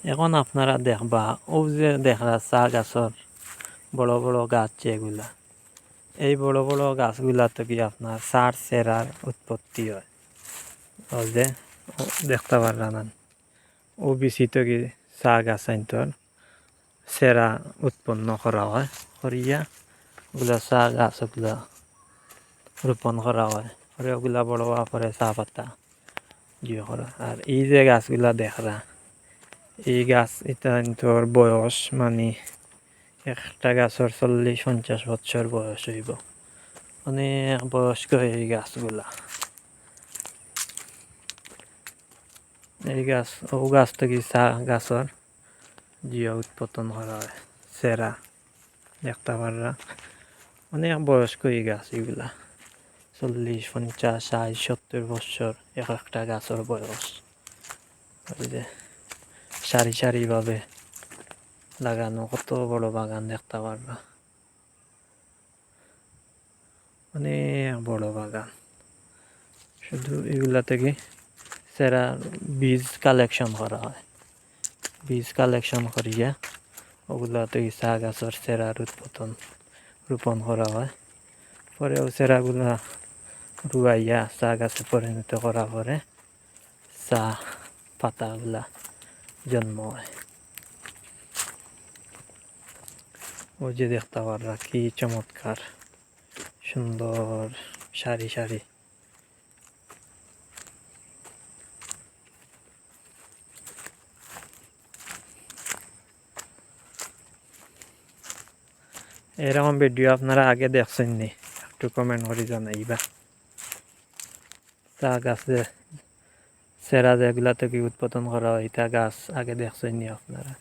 এখন আপনারা দেখবা ও যে দেখরা চা গাছর বড় বড় গাছ যেগুলা, এই বড় বড় গাছগুলা থেকে আপনার চার চেরার উৎপত্তি হয়। ও যে দেখতে পারলাম ও বিচি থেকে চা গাছ আইনতর চেরা উৎপন্ন করা হয়, করিয়া ওগুলা চা গাছ ওগুলা রোপণ করা হয়, করে ওগুলা বড় হওয়ার পরে চা পাতা দিয়ে করা। আর এই যে গাছগুলা দেখরা, এই গাছ এটা তোর বয়স মানে একটা গাছের 40-50 বছর বয়স হইব, অনেক বয়স্ক এই গাছগুলা। এই গাছ ও গাছ থেকে চা গাছের জিয়া উৎপাদন করা হয়, চেরা দেখতে পাররা অনেক বয়স্ক এই গাছ এগুলা, 40-50-60-70 বছর এক একটা গাছের বয়স। ওই যে সারি সারি ভাবে লাগানো কত বড় বাগান দেখতে পারবা, অনেক বড় বাগান। শুধু এগুলা থেকে সেরা বীজ কালেকশন করা হয়, বীজ কালেকশন করিয়া ওগুলা থেকে চা গাছের সেরার উৎপাদন রোপণ করা হয়। পরেও সেরাগুলা রুয়াইয়া চা গাছে পরিণত করা পরে চা পাতাগুলা জন্ম হয়। ও যে দেখতে পাররা কি চমৎকার সুন্দর সারি সারি। এরকম ভিডিও আপনারা আগে দেখছেন নি? একটু কমেন্ট করে জানাইবা। চা গাছে সেরা যেগুলা থেকে উৎপাদন করা হয় তা গাছ আগে দেখছেন নি আপনারা?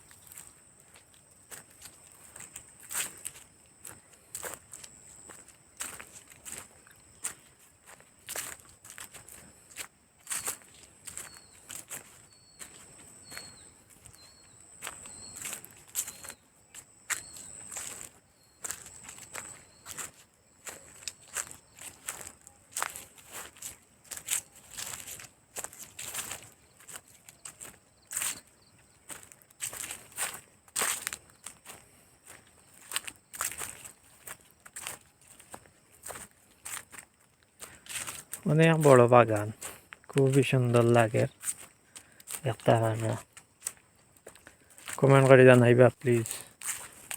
অনেক বড় বাগান, খুবই সুন্দর লাগে দেখতে পারবা। কমেন্ট করে জানাইবা প্লিজ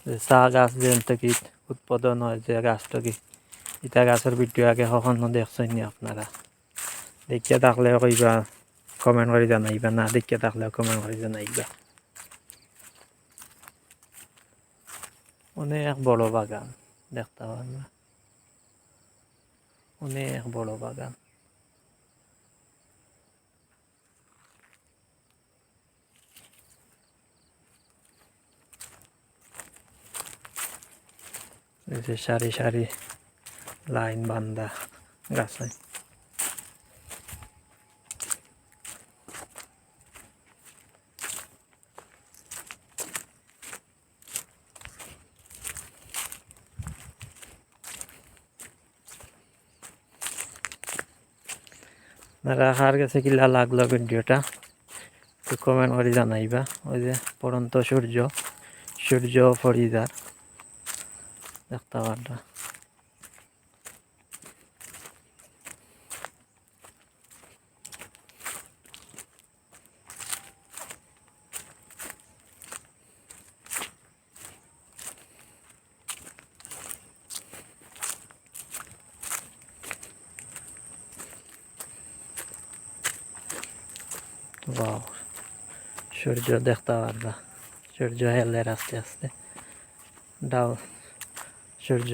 যে চা গাছ যেন থেকে উৎপাদন হয় যে গাছ থেকে, ইটা গাছের ভিডিও আগে কখনো দেখছেন নি আপনারা? দেখিয়া থাকলে কইবা, কমেন্ট করে জানাইবা, না দেখিয়া থাকলে কমেন্ট করে জানাইবা। অনেক বড় বাগান দেখতে পারবা, অনেক বড় বাগান। এই যে সারি সারি লাইন বান্ধা গাছে। আপনারা কার কাছে কিলা লাগলো ভিডিওটা একটু কমেন্ট করে জানাইবা। ওই যে পড়ন্ত সূর্য, সূর্য ফরিদার দেখতে পারবা। ওয়াও, সূর্য দেখতে পারবা, সূর্য হেলের আস্তে আস্তে ডাও সূর্য।